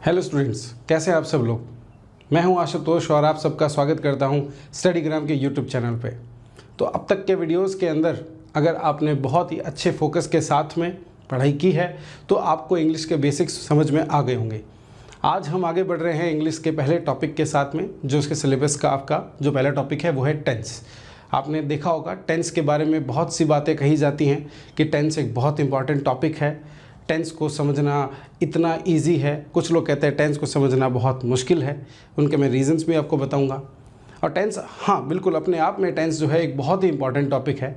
Hello students, कैसे हैं आप सब लोग। मैं हूं आशुतोष और आप सबका स्वागत करता हूं स्टडीग्राम के यूट्यूब चैनल पे। तो अब तक के वीडियोस के अंदर अगर आपने बहुत ही अच्छे फोकस के साथ में पढ़ाई की है तो आपको इंग्लिश के बेसिक्स समझ में आ गए होंगे। आज हम आगे बढ़ रहे हैं इंग्लिश के पहले टॉपिक के साथ में, जो उसके सिलेबस का आपका जो पहला टॉपिक है वो है टेंस। आपने देखा होगा टेंस के बारे में बहुत सी बातें कही जाती हैं कि टेंस एक बहुत इंपॉर्टेंट टॉपिक है, टेंस को समझना इतना इजी है। कुछ लोग कहते हैं टेंस को समझना बहुत मुश्किल है, उनके मैं रीजंस भी आपको बताऊंगा। और टेंस, हाँ बिल्कुल, अपने आप में टेंस जो है एक बहुत ही इंपॉर्टेंट टॉपिक है।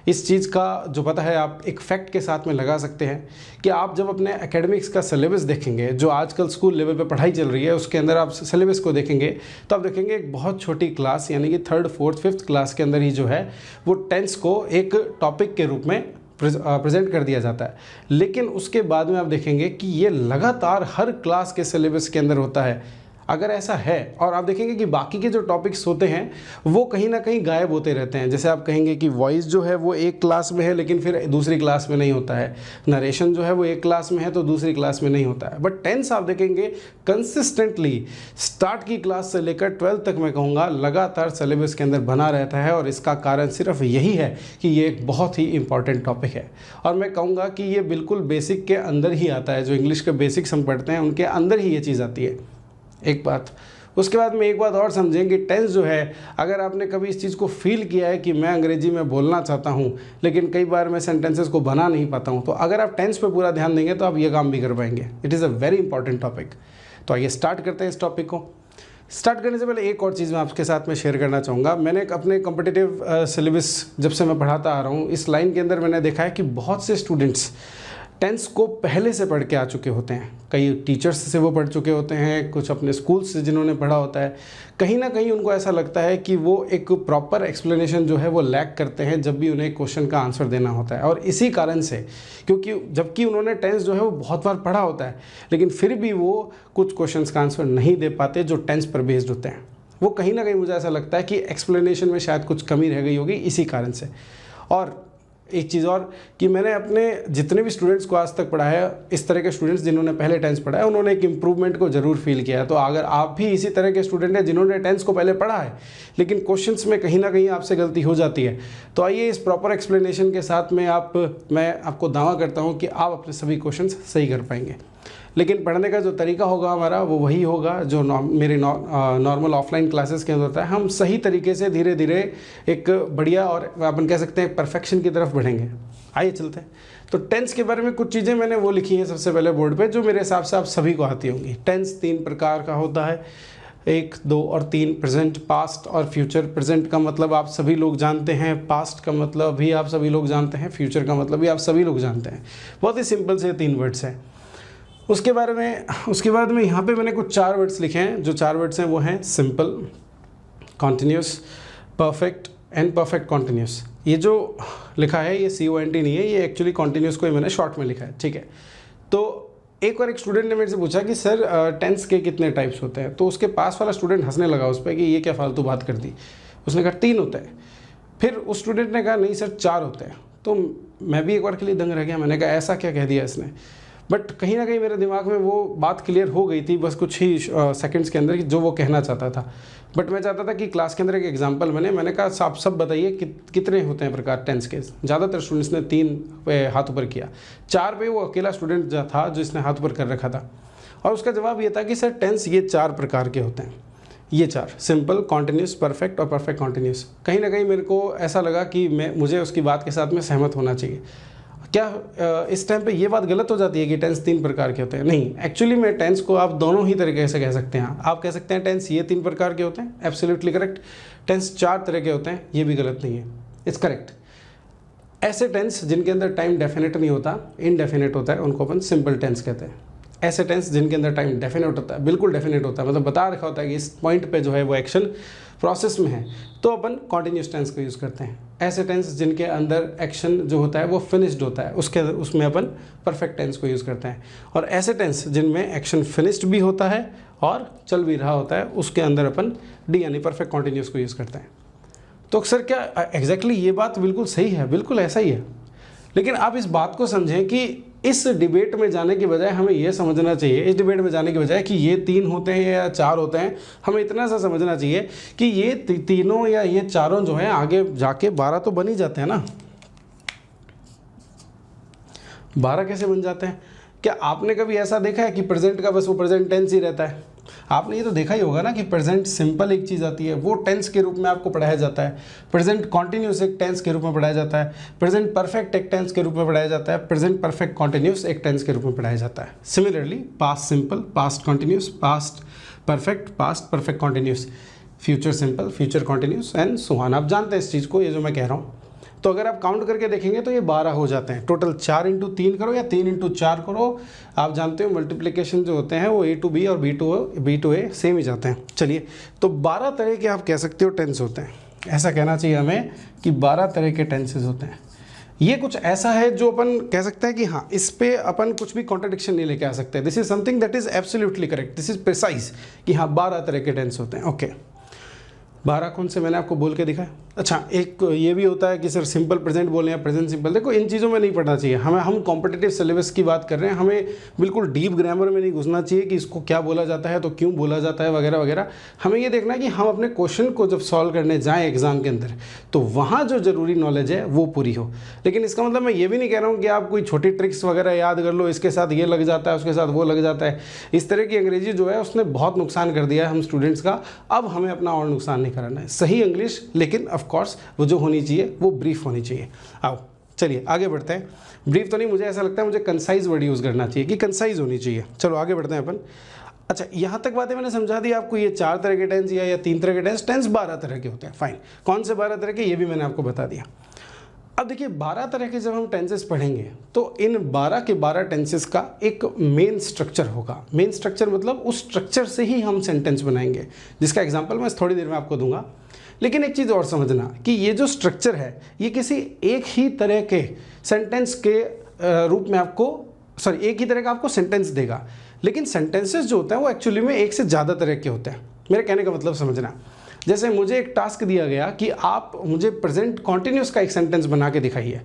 इस चीज़ का जो पता है आप एक फैक्ट के साथ में लगा सकते हैं कि आप जब अपने एकेडमिक्स का सिलेबस देखेंगे, जो आजकल स्कूल लेवल पे पढ़ाई चल रही है, उसके अंदर आप सिलेबस को देखेंगे तो आप देखेंगे एक बहुत छोटी क्लास यानी कि 3rd, 4th, 5th क्लास के अंदर ही जो है वो टेंस को एक टॉपिक के रूप में प्रेजेंट कर दिया जाता है। लेकिन उसके बाद में आप देखेंगे कि ये लगातार हर क्लास के सिलेबस के अंदर होता है। अगर ऐसा है और आप देखेंगे कि बाकी के जो टॉपिक्स होते हैं वो कहीं ना कहीं गायब होते रहते हैं। जैसे आप कहेंगे कि वॉइस जो है वो एक क्लास में है लेकिन फिर दूसरी क्लास में नहीं होता है, नरेशन जो है वो एक क्लास में है तो दूसरी क्लास में नहीं होता है। बट टेंस आप देखेंगे कंसिस्टेंटली स्टार्ट की क्लास से लेकर 12th तक मैं कहूँगा लगातार सिलेबस के अंदर बना रहता है। और इसका कारण सिर्फ यही है कि ये एक बहुत ही इंपॉर्टेंट टॉपिक है और मैं कहूँगा कि ये बिल्कुल बेसिक के अंदर ही आता है। जो इंग्लिश के बेसिक्स हम पढ़ते हैं उनके अंदर ही ये चीज़ आती है, एक बात। उसके बाद में एक बात और समझें कि टेंस जो है, अगर आपने कभी इस चीज़ को फील किया है कि मैं अंग्रेजी में बोलना चाहता हूँ लेकिन कई बार मैं सेंटेंसेस को बना नहीं पाता हूँ, तो अगर आप टेंस पे पूरा ध्यान देंगे तो आप ये काम भी कर पाएंगे। It is a very important topic. तो आइए स्टार्ट करते हैं इस टॉपिक को। स्टार्ट करने से पहले एक और चीज़ मैं आपके साथ में शेयर करना चाहूँगा। मैंने अपने कॉम्पिटिटिव सिलेबस जब से मैं पढ़ाता आ रहा हूँ, इस लाइन के अंदर मैंने देखा है कि बहुत से स्टूडेंट्स टेंस को पहले से पढ़ के आ चुके होते हैं। कई टीचर्स से वो पढ़ चुके होते हैं, कुछ अपने स्कूल से जिन्होंने पढ़ा होता है। कहीं ना कहीं उनको ऐसा लगता है कि वो एक प्रॉपर एक्सप्लेनेशन जो है वो लैक करते हैं जब भी उन्हें क्वेश्चन का आंसर देना होता है। और इसी कारण से, क्योंकि जबकि उन्होंने टेंस जो है वो बहुत बार पढ़ा होता है लेकिन फिर भी वो कुछ क्वेश्चन का आंसर नहीं दे पाते जो टेंस पर बेस्ड होते हैं। वो कहीं ना कहीं मुझे ऐसा लगता है कि एक्सप्लेनेशन में शायद कुछ कमी रह गई होगी इसी कारण से। और एक चीज़ और कि मैंने अपने जितने भी स्टूडेंट्स को आज तक पढ़ाया है, इस तरह के स्टूडेंट्स जिन्होंने पहले टेंस पढ़ा है उन्होंने एक इम्प्रूवमेंट को ज़रूर फील किया है। तो अगर आप भी इसी तरह के स्टूडेंट हैं जिन्होंने टेंस को पहले पढ़ा है लेकिन क्वेश्चंस में कहीं ना कहीं आपसे गलती हो जाती है, तो आइए इस प्रॉपर एक्सप्लेनेशन के साथ में मैं आपको दावा करता हूँ कि आप अपने सभी क्वेश्चन सही कर पाएंगे। लेकिन पढ़ने का जो तरीका होगा हमारा वो वही होगा जो मेरे नॉर्मल ऑफलाइन क्लासेस के अंदर होता है। हम सही तरीके से धीरे धीरे एक बढ़िया और अपन कह सकते हैं परफेक्शन की तरफ बढ़ेंगे। आइए चलते हैं। तो टेंस के बारे में कुछ चीज़ें मैंने वो लिखी हैं सबसे पहले बोर्ड पे, जो मेरे हिसाब से आप सभी को आती होंगी। टेंस 3 प्रकार का होता है, 1, 2 और 3। प्रेजेंट, पास्ट और फ्यूचर। प्रेजेंट का मतलब आप सभी लोग जानते हैं, पास्ट का मतलब भी आप सभी लोग जानते हैं, फ्यूचर का मतलब भी आप सभी लोग जानते हैं। बहुत ही सिंपल से 3 वर्ड्स हैं। उसके बाद में यहाँ पे मैंने कुछ 4 वर्ड्स लिखे हैं। जो 4 वर्ड्स हैं वो हैं simple, continuous, perfect and perfect continuous. ये जो लिखा है ये CONT नहीं है, ये एक्चुअली कॉन्टिन्यूस को ही मैंने शॉर्ट में लिखा है, ठीक है। तो एक बार एक स्टूडेंट ने मेरे से पूछा कि सर टेंस के कितने टाइप्स होते हैं, तो उसके पास वाला स्टूडेंट हंसने लगा उस पर कि ये क्या फालतू बात कर दी। उसने कहा 3 होते हैं। फिर उस स्टूडेंट ने कहा नहीं सर 4 होते हैं। तो मैं भी एक बार के लिए दंग रह गया। मैंने कहा ऐसा क्या कह दिया इसने। बट कहीं ना कहीं मेरे दिमाग में वो बात क्लियर हो गई थी बस कुछ ही सेकंड्स के अंदर कि जो वो कहना चाहता था। बट मैं चाहता था कि क्लास के अंदर एक एग्जांपल मैंने कहा आप सब बताइए कितने होते हैं प्रकार टेंस के। ज़्यादातर स्टूडेंट्स ने 3 पे हाथ ऊपर किया, 4 पे वो अकेला स्टूडेंट जो था जिसने हाथ ऊपर कर रखा था। और उसका जवाब ये था कि सर टेंस ये 4 प्रकार के होते हैं। ये 4, सिंपल, कॉन्टिन्यूस, परफेक्ट और परफेक्ट कॉन्टिन्यूस। कहीं ना कहीं मेरे को ऐसा लगा कि मुझे उसकी बात के साथ में सहमत होना चाहिए। क्या इस टाइम पे ये बात गलत हो जाती है कि टेंस 3 प्रकार के होते हैं? नहीं, एक्चुअली में टेंस को आप दोनों ही तरीके से कह सकते हैं। आप कह सकते हैं टेंस ये 3 प्रकार के होते हैं, एब्सोल्युटली करेक्ट। टेंस 4 तरह के होते हैं, ये भी गलत नहीं है, इट्स करेक्ट। ऐसे टेंस जिनके अंदर टाइम डेफिनेट नहीं होता, इनडेफिनेट होता है, उनको अपन सिंपल टेंस कहते हैं। ऐसे टेंस जिनके अंदर टाइम डेफिनेट होता है, बिल्कुल डेफिनेट होता है, मतलब बता रखा होता है कि इस पॉइंट पे जो है वो एक्शन प्रोसेस में है, तो अपन कॉन्टिन्यूस टेंस को यूज़ करते हैं। ऐसे टेंस जिनके अंदर एक्शन जो होता है वो फिनिश्ड होता है, उसमें अपन परफेक्ट टेंस को यूज़ करते हैं। और ऐसे टेंस जिनमें एक्शन फिनिश्ड भी होता है और चल भी रहा होता है, उसके अंदर अपन डी यानी परफेक्ट कॉन्टिन्यूस को यूज़ करते हैं। तो अक्सर क्या एग्जैक्टली ये बात बिल्कुल सही है, बिल्कुल ऐसा ही है। लेकिन आप इस बात को समझें कि इस डिबेट में जाने के बजाय हमें यह समझना चाहिए, इस डिबेट में जाने के बजाय कि ये 3 होते हैं या 4 होते हैं, हमें इतना सा समझना चाहिए कि ये तीनों या ये चारों जो हैं आगे जाके 12 तो बन ही जाते हैं ना। 12 कैसे बन जाते हैं? क्या आपने कभी ऐसा देखा है कि प्रेजेंट का बस वो प्रेजेंट टेंस ही रहता है? आपने ये तो देखा ही होगा ना कि प्रेजेंट सिंपल एक चीज़ आती है, वो टेंस के रूप में आपको पढ़ाया जाता है। प्रेजेंट कॉन्टिन्यूस एक टेंस के रूप में पढ़ाया जाता है। प्रेजेंट परफेक्ट एक टेंस के रूप में पढ़ाया जाता है। प्रेजेंट परफेक्ट कॉन्टिन्यूस एक टेंस के रूप में पढ़ाया जाता है। Similarly past simple, past continuous, past perfect continuous, future simple, future continuous and so on. आप जानते हैं इस चीज़ को, ये जो मैं कह रहा हूँ। तो अगर आप काउंट करके देखेंगे तो ये 12 हो जाते हैं टोटल। 4 इंटू 3 करो या 3 इंटू 4 करो, आप जानते हो मल्टीप्लिकेशन जो होते हैं वो A to B और B to A सेम ही जाते हैं। चलिए, तो 12 तरह के आप कह सकते हो टेंस होते हैं। ऐसा कहना चाहिए हमें कि 12 तरह के टेंसेज होते हैं। ये कुछ ऐसा है जो अपन कह सकते हैं कि हाँ, इस पे अपन कुछ भी कॉन्ट्रडिक्शन नहीं लेके आ सकते। This is something that is absolutely correct, this is precise कि हाँ 12 तरह के टेंस होते हैं। ओके, 12 कौन से मैंने आपको बोल के दिखाया। अच्छा, एक ये भी होता है कि सर सिंपल प्रेजेंट बोले या प्रेजेंट सिंपल। देखो, इन चीज़ों में नहीं पढ़ना चाहिए हमें। हम कॉम्पिटिटिव सिलेबस की बात कर रहे हैं, हमें बिल्कुल डीप ग्रामर में नहीं घुसना चाहिए कि इसको क्या बोला जाता है तो क्यों बोला जाता है वगैरह वगैरह। हमें ये देखना है कि हम अपने क्वेश्चन को जब सॉल्व करने जाएँ एग्जाम के अंदर तो वहाँ जो ज़रूरी नॉलेज है वो पूरी हो। लेकिन इसका मतलब मैं ये भी नहीं कह रहा हूँ कि आप कोई छोटी ट्रिक्स वगैरह याद कर लो, इसके साथ ये लग जाता है, उसके साथ वो लग जाता है। इस तरह की अंग्रेजी जो है उसने बहुत नुकसान कर दिया है हम स्टूडेंट्स का। अब हमें अपना और नुकसान नहीं कराना है। सही इंग्लिश, लेकिन ऑफकोर्स वो जो होनी चाहिए वो ब्रीफ होनी चाहिए। आओ चलिए आगे बढ़ते हैं। ब्रीफ तो नहीं, मुझे ऐसा लगता है मुझे कंसाइज वर्ड यूज़ करना चाहिए कि कंसाइज होनी चाहिए। चलो आगे बढ़ते हैं अपन। अच्छा, यहाँ तक बातें मैंने समझा दी आपको। ये 4 तरह के टेंस या 3 तरह के टेंस, 12 तरह के होते हैं। फाइन, कौन से 12 तरह के ये भी मैंने आपको बता दिया। अब देखिए, 12 तरह के जब हम टेंसेस पढ़ेंगे तो इन 12 के 12 टेंसेस का एक मेन स्ट्रक्चर होगा। मेन स्ट्रक्चर मतलब उस स्ट्रक्चर से ही हम सेंटेंस बनाएंगे, जिसका एग्जांपल मैं थोड़ी देर में आपको दूंगा। लेकिन एक चीज़ और समझना कि ये जो स्ट्रक्चर है ये किसी एक ही तरह के सेंटेंस के रूप में आपको एक ही तरह का आपको सेंटेंस देगा। लेकिन सेंटेंसेस जो होते हैं वो एक्चुअली में एक से ज़्यादा तरह के होते हैं। मेरे कहने का मतलब समझना, जैसे मुझे एक टास्क दिया गया कि आप मुझे प्रेजेंट कॉन्टिन्यूस का एक सेंटेंस बना के दिखाइए,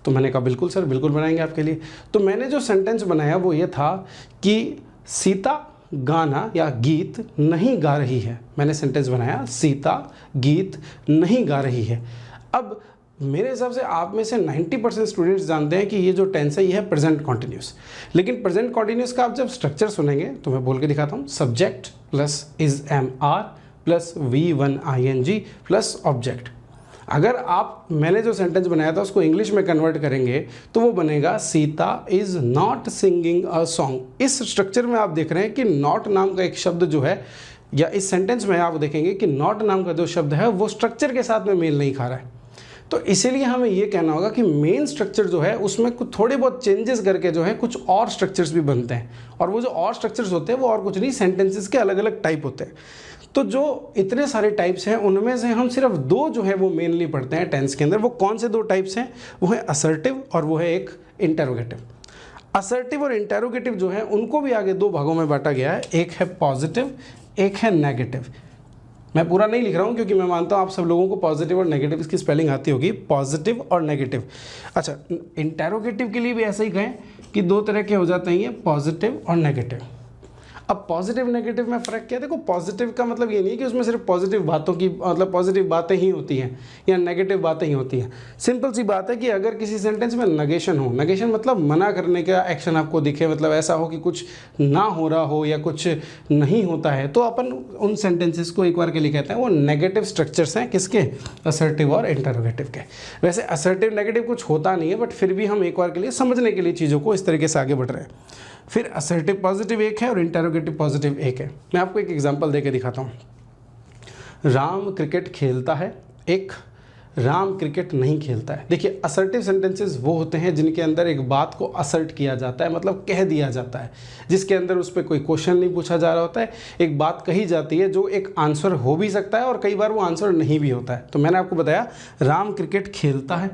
तो मैंने कहा बिल्कुल सर, बिल्कुल बनाएंगे आपके लिए। तो मैंने जो सेंटेंस बनाया वो ये था कि सीता गाना या गीत नहीं गा रही है। मैंने सेंटेंस बनाया, सीता गीत नहीं गा रही है। अब मेरे हिसाब से आप में से 90% स्टूडेंट्स जानते हैं कि ये जो टेंस है ये है प्रेजेंट कॉन्टिन्यूस। लेकिन प्रेजेंट कॉन्टिन्यूस का आप जब स्ट्रक्चर सुनेंगे तो मैं बोल के दिखाता हूँ। Subject plus is am are plus V1 ING plus object. अगर आप मैंने जो सेंटेंस बनाया था उसको इंग्लिश में कन्वर्ट करेंगे तो वो बनेगा Sita is not singing a song. इस स्ट्रक्चर में आप देख रहे हैं कि नॉट नाम का एक शब्द जो है, या इस सेंटेंस में आप देखेंगे कि नॉट नाम का जो शब्द है वो स्ट्रक्चर के साथ में मेल नहीं खा रहा है। तो इसीलिए हमें ये कहना होगा कि मेन स्ट्रक्चर जो है उसमें कुछ थोड़े बहुत चेंजेस करके जो है कुछ और स्ट्रक्चर्स भी बनते हैं। और वो जो और स्ट्रक्चर्स होते हैं वो और कुछ नहीं, सेंटेंसेस के अलग अलग टाइप होते हैं। तो जो इतने सारे टाइप्स हैं उनमें से हम सिर्फ 2 जो है वो मेनली पढ़ते हैं टेंस के अंदर। वो कौन से 2 टाइप्स हैं? वो है असर्टिव और वो है एक इंटेरोगेटिव। असर्टिव और इंटेरोगेटिव जो है उनको भी आगे 2 भागों में बांटा गया है। एक है पॉजिटिव, एक है नेगेटिव। मैं पूरा नहीं लिख रहा हूँ क्योंकि मैं मानता हूँ आप सब लोगों को पॉजिटिव और नेगेटिव इसकी स्पेलिंग आती होगी। पॉजिटिव और नेगेटिव। अच्छा, इंटेरोगेटिव के लिए भी ऐसा ही कहें कि 2 तरह के हो जाते हैं ये, पॉजिटिव और नेगेटिव। अब पॉजिटिव नेगेटिव में फ़र्क क्या है? देखो, पॉजिटिव का मतलब ये नहीं है कि उसमें सिर्फ पॉजिटिव बातों की मतलब पॉजिटिव बातें ही होती हैं या नेगेटिव बातें ही होती हैं। सिंपल सी बात है कि अगर किसी सेंटेंस में नेगेशन हो, नेगेशन मतलब मना करने का एक्शन आपको दिखे, मतलब ऐसा हो कि कुछ ना हो रहा हो या कुछ नहीं होता है, तो अपन उन सेंटेंसेस को एक बार के लिए कहते हैं वो नेगेटिव स्ट्रक्चर्स हैं। किसके? असर्टिव और इंटरोगेटिव के। वैसे असर्टिव नेगेटिव कुछ होता नहीं है, बट फिर भी हम एक बार के लिए समझने के लिए चीज़ों को इस तरीके से आगे बढ़ रहे हैं। फिर असर्टिव पॉजिटिव एक है और इंटेरोगेटिव पॉजिटिव एक है। मैं आपको एक एग्जांपल देके दिखाता हूँ। राम क्रिकेट खेलता है, एक राम क्रिकेट नहीं खेलता है। देखिए, असर्टिव सेंटेंसेस वो होते हैं जिनके अंदर एक बात को असर्ट किया जाता है, मतलब कह दिया जाता है, जिसके अंदर उस पर कोई क्वेश्चन नहीं पूछा जा रहा होता है। एक बात कही जाती है जो एक आंसर हो भी सकता है और कई बार वो आंसर नहीं भी होता है। तो मैंने आपको बताया राम क्रिकेट खेलता है,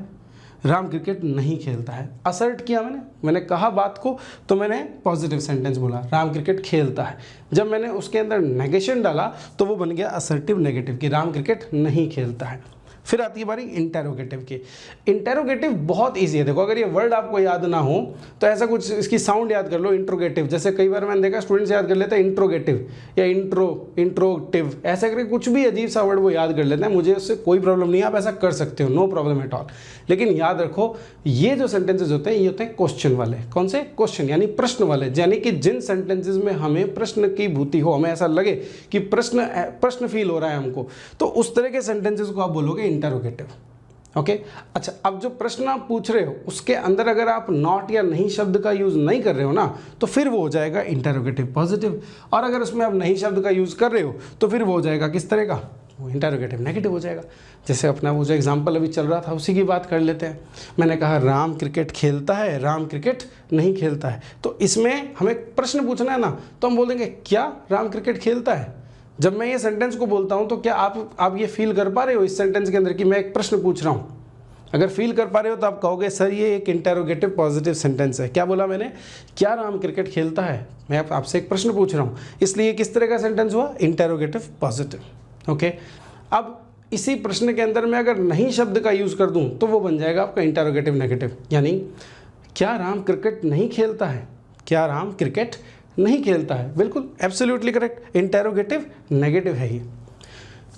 राम क्रिकेट नहीं खेलता है। असर्ट किया मैंने कहा बात को, तो मैंने पॉजिटिव सेंटेंस बोला, राम क्रिकेट खेलता है। जब मैंने उसके अंदर नेगेशन डाला तो वो बन गया असर्टिव नेगेटिव कि राम क्रिकेट नहीं खेलता है। फिर आती है बारी इंटेरोगेटिव की। इंटेरोगेटिव बहुत इजी है। देखो अगर ये वर्ड आपको याद ना हो तो ऐसा कुछ इसकी साउंड याद कर लो, इंट्रोगेटिव। जैसे कई बार मैंने देखा स्टूडेंट्स याद कर लेते हैं इंट्रोगेटिव या इंट्रोगेटिव, ऐसा करके कुछ भी अजीब सा वर्ड वो याद कर लेते हैं। मुझे उससे कोई प्रॉब्लम नहीं है, आप ऐसा कर सकते हो, नो प्रॉब्लम एट ऑल। लेकिन याद रखो ये जो सेंटेंसेज होते हैं ये होते हैं क्वेश्चन वाले। कौन से? क्वेश्चन यानी प्रश्न वाले, यानी कि जिन सेंटेंसेज में हमें प्रश्न की भूति हो, हमें ऐसा लगे कि प्रश्न फील हो रहा है हमको, तो उस तरह के सेंटेंसेस को आप बोलोगे इंटेरोगेटिव। ओके अच्छा, अब जो प्रश्न आप पूछ रहे हो उसके अंदर अगर आप नॉट या नहीं शब्द का यूज नहीं कर रहे हो ना, तो फिर वो हो जाएगा इंटेरोगेटिव पॉजिटिव। और अगर उसमें आप नहीं शब्द का यूज कर रहे हो तो फिर वो हो जाएगा किस तरह का? वो इंटेरोगेटिव नेगेटिव हो जाएगा। जैसे अपना वो जो एग्जाम्पल अभी चल रहा था उसी की बात कर लेते हैं। मैंने कहा राम क्रिकेट खेलता है, राम क्रिकेट नहीं खेलता है। तो इसमें हमें प्रश्न पूछना है ना, तो हम बोलेंगे क्या राम क्रिकेट खेलता है? जब मैं ये सेंटेंस को बोलता हूँ तो क्या आप ये फील कर पा रहे हो इस सेंटेंस के अंदर कि मैं एक प्रश्न पूछ रहा हूँ? अगर फील कर पा रहे हो तो आप कहोगे सर ये एक इंटेरोगेटिव पॉजिटिव सेंटेंस है। क्या बोला मैंने? क्या राम क्रिकेट खेलता है? मैं आपसे एक प्रश्न पूछ रहा हूँ, इसलिए किस तरह का सेंटेंस हुआ? Interrogative positive. ओके, अब इसी प्रश्न के अंदर मैं अगर नहीं शब्द का यूज़ कर दूँ तो वो बन जाएगा आपका इंटेरोगेटिव नेगेटिव। यानी क्या राम क्रिकेट नहीं खेलता है? क्या राम क्रिकेट नहीं खेलता है? बिल्कुल एब्सोल्युटली करेक्ट, इंटेरोगेटिव नेगेटिव है ये।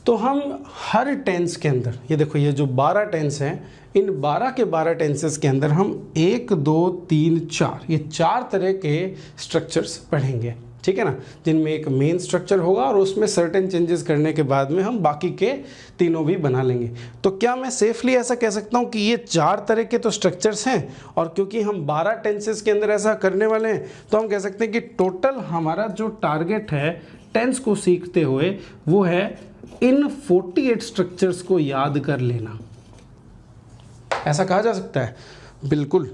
तो हम हर टेंस के अंदर, ये देखो ये जो 12 टेंस हैं, इन 12 के 12 टेंसेस के अंदर हम 1 2 3 4 ये 4 तरह के स्ट्रक्चर्स पढ़ेंगे, ठीक है ना, जिनमें एक मेन स्ट्रक्चर होगा और उसमें सर्टेन चेंजेस करने के बाद में हम बाकी के तीनों भी बना लेंगे। तो क्या मैं सेफली ऐसा कह सकता हूँ कि ये 4 तरह के तो स्ट्रक्चर्स हैं, और क्योंकि हम 12 टेंसेस के अंदर ऐसा करने वाले हैं तो हम कह सकते हैं कि टोटल हमारा जो टारगेट है टेंस को सीखते हुए वो है इन 48 स्ट्रक्चर्स को याद कर लेना। ऐसा कहा जा सकता है? बिल्कुल।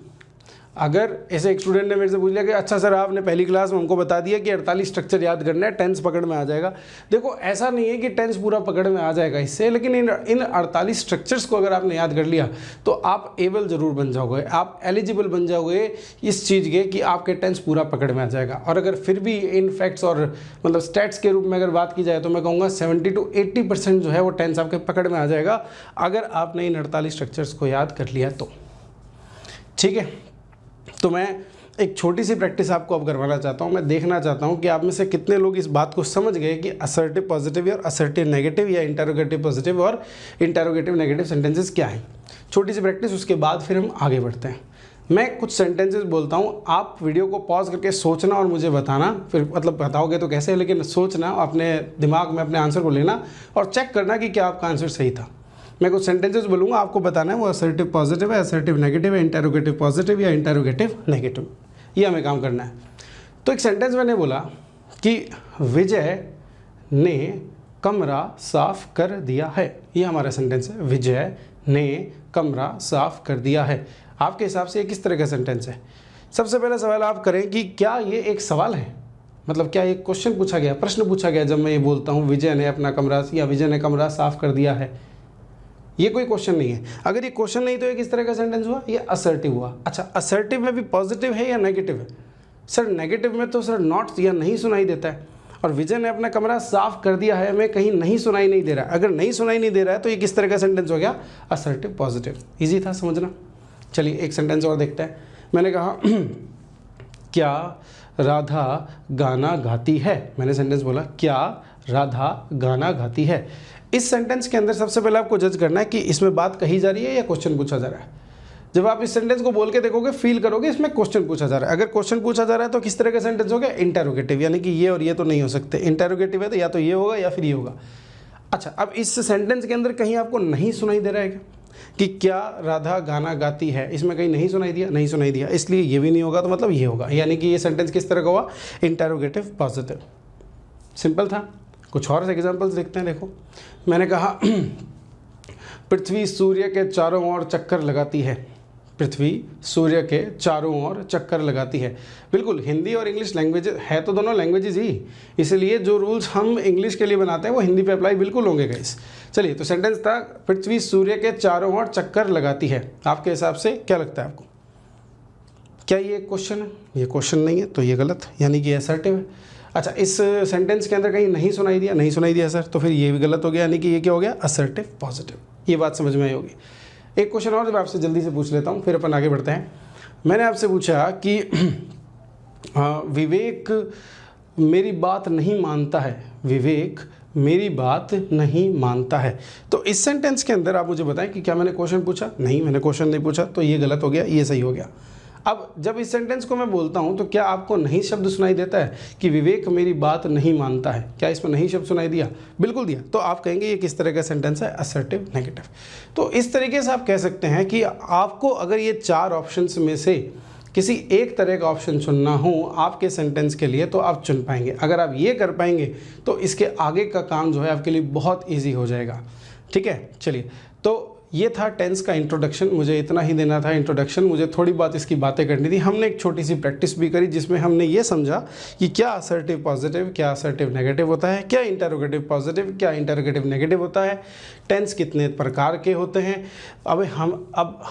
अगर ऐसे एक स्टूडेंट ने मेरे से पूछ लिया कि अच्छा सर आपने पहली क्लास में हमको बता दिया कि 48 स्ट्रक्चर याद करना है, टेंस पकड़ में आ जाएगा। देखो ऐसा नहीं है कि टेंस पूरा पकड़ में आ जाएगा इससे, लेकिन इन 48 स्ट्रक्चर्स को अगर आपने याद कर लिया तो आप एबल ज़रूर बन जाओगे, आप एलिजिबल बन जाओगे इस चीज़ के कि आपके टेंस पूरा पकड़ में आ जाएगा। और अगर फिर भी इन फैक्ट्स और मतलब स्टैट्स के रूप में अगर बात की जाए तो मैं कहूँगा 70 to 80% जो है वो टेंस आपके पकड़ में आ जाएगा अगर आपने इन 48 स्ट्रक्चर्स को याद कर लिया तो। ठीक है, तो मैं एक छोटी सी प्रैक्टिस आपको अब करवाना चाहता हूँ। मैं देखना चाहता हूँ कि आप में से कितने लोग इस बात को समझ गए कि असर्टिव पॉजिटिव और असर्टिव नेगेटिव या इंटेरोगेटिव पॉजिटिव और इंटेरोगेटिव नेगेटिव सेंटेंसेस क्या हैं। छोटी सी प्रैक्टिस, उसके बाद फिर हम आगे बढ़ते हैं। मैं कुछ सेंटेंसेस बोलता हूँ, आप वीडियो को पॉज करके सोचना और मुझे बताना, फिर मतलब बताओगे तो कैसे, लेकिन सोचना, अपने दिमाग में अपने आंसर को लेना और चेक करना कि क्या आपका आंसर सही था। मैं कुछ सेंटेंसेस बोलूँगा, आपको बताना है वो असर्टिव पॉजिटिव है, असर्टिव नेगेटिव है, इंटेरोगेटिव पॉजिटिव या इंटेरोगेटिव नेगेटिव, ये हमें काम करना है। तो एक सेंटेंस मैंने बोला कि विजय ने कमरा साफ कर दिया है, ये हमारा सेंटेंस है। विजय ने कमरा साफ कर दिया है। आपके हिसाब से ये किस तरह का सेंटेंस है? सबसे पहला सवाल आप करें कि क्या ये एक सवाल है, मतलब क्या एक क्वेश्चन पूछा गया, प्रश्न पूछा गया जब मैं ये बोलता हूँ विजय ने अपना कमरा या विजय ने कमरा साफ कर दिया है? ये कोई क्वेश्चन नहीं है। अगर ये क्वेश्चन नहीं तो ये किस तरह का सेंटेंस हुआ? ये असर्टिव हुआ। अच्छा, असर्टिव में भी पॉजिटिव है या नेगेटिव है? सर नेगेटिव में तो सर नॉट या नहीं सुनाई देता है, और विजय ने अपना कमरा साफ कर दिया है में कहीं नहीं सुनाई नहीं दे रहा है। अगर नहीं सुनाई नहीं दे रहा है तो ये किस तरह का सेंटेंस हो गया? Assertive positive. ईजी था समझना। चलिए एक सेंटेंस और देखते हैं। मैंने कहा क्या राधा गाना गाती है? मैंने सेंटेंस बोला क्या राधा गाना गाती है। इस सेंटेंस के अंदर सबसे पहले आपको जज करना है कि इसमें बात कही जा रही है या क्वेश्चन पूछा जा रहा है। जब आप इस सेंटेंस को बोल के देखोगे, फील करोगे इसमें क्वेश्चन पूछा जा रहा है। अगर क्वेश्चन पूछा जा रहा है तो किस तरह का सेंटेंस हो गया? इंटेरोगेटिव, यानी कि ये और ये तो नहीं हो सकते। इंटेरोगेटिव है तो या तो ये होगा या फिर ये होगा। अच्छा, अब इस सेंटेंस के अंदर कहीं आपको नहीं सुनाई दे रहा है कि क्या राधा गाना गाती है? इसमें कहीं नहीं सुनाई दिया, नहीं सुनाई दिया, इसलिए ये भी नहीं होगा, तो मतलब ये होगा। यानी कि ये सेंटेंस किस तरह का हुआ? Interrogative positive. सिंपल था। कुछ और एग्जाम्पल्स देखते हैं। देखो मैंने कहा पृथ्वी सूर्य के चारों ओर चक्कर लगाती है। पृथ्वी सूर्य के चारों ओर चक्कर लगाती है। बिल्कुल, हिंदी और इंग्लिश लैंग्वेज है तो दोनों लैंग्वेजेज ही, इसलिए जो रूल्स हम इंग्लिश के लिए बनाते हैं वो हिंदी पे अप्लाई बिल्कुल होंगे गाइस। चलिए, तो सेंटेंस था पृथ्वी सूर्य के चारों ओर चक्कर लगाती है। आपके हिसाब से क्या लगता है आपको? क्या ये क्वेश्चन है? ये क्वेश्चन नहीं है तो ये गलत, यानी कि असर्टिव है। अच्छा, इस सेंटेंस के अंदर कहीं नहीं सुनाई दिया, नहीं सुनाई दिया सर, तो फिर ये भी गलत हो गया, यानी कि ये क्या हो गया, असर्टिव पॉजिटिव। ये बात समझ में आई होगी। एक क्वेश्चन और जब आपसे जल्दी से पूछ लेता हूँ, फिर अपन आगे बढ़ते हैं। मैंने आपसे पूछा कि विवेक मेरी बात नहीं मानता है, विवेक मेरी बात नहीं मानता है। तो इस सेंटेंस के अंदर आप मुझे बताएं कि क्या मैंने क्वेश्चन पूछा? नहीं, मैंने क्वेश्चन नहीं पूछा, तो ये गलत हो गया, ये सही हो गया। अब जब इस सेंटेंस को मैं बोलता हूं तो क्या आपको नहीं शब्द सुनाई देता है कि विवेक मेरी बात नहीं मानता है? क्या इसमें नहीं शब्द सुनाई दिया? बिल्कुल दिया। तो आप कहेंगे ये किस तरह का सेंटेंस है? Assertive negative. तो इस तरीके से आप कह सकते हैं कि आपको अगर ये 4 ऑप्शंस में से किसी एक तरह का ऑप्शन चुनना हो आपके सेंटेंस के लिए, तो आप चुन पाएंगे। अगर आप ये कर पाएंगे तो इसके आगे का काम जो है आपके लिए बहुत ईजी हो जाएगा। ठीक है, चलिए, तो ये था टेंस का इंट्रोडक्शन। मुझे इतना ही देना था इंट्रोडक्शन, मुझे थोड़ी बात इसकी बातें करनी थी। हमने एक छोटी सी प्रैक्टिस भी करी जिसमें हमने ये समझा कि क्या असर्टिव पॉजिटिव, क्या असर्टिव नेगेटिव होता है, क्या इंटरोगेटिव पॉजिटिव, क्या इंटरोगेटिव नेगेटिव होता है, टेंस कितने प्रकार के होते हैं। अब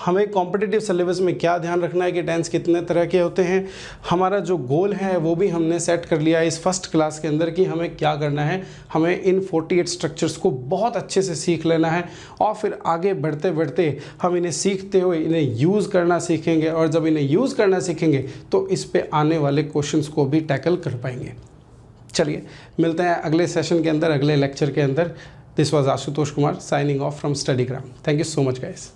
हमें कॉम्पिटिटिव सिलेबस में क्या ध्यान रखना है कि टेंस कितने तरह के होते हैं। हमारा जो गोल है वो भी हमने सेट कर लिया इस फर्स्ट क्लास के अंदर कि हमें क्या करना है, हमें इन 48 स्ट्रक्चर्स को बहुत अच्छे से सीख लेना है और फिर आगे बढ़ते बढ़ते हम इन्हें सीखते हुए इन्हें यूज़ करना सीखेंगे, और जब इन्हें यूज़ करना सीखेंगे तो इस पे आने वाले क्वेश्चंस को भी टैकल कर पाएंगे। चलिए, मिलते हैं अगले सेशन के अंदर, अगले लेक्चर के अंदर। This was Ashutosh Kumar signing off from Studygram. Thank you so much guys.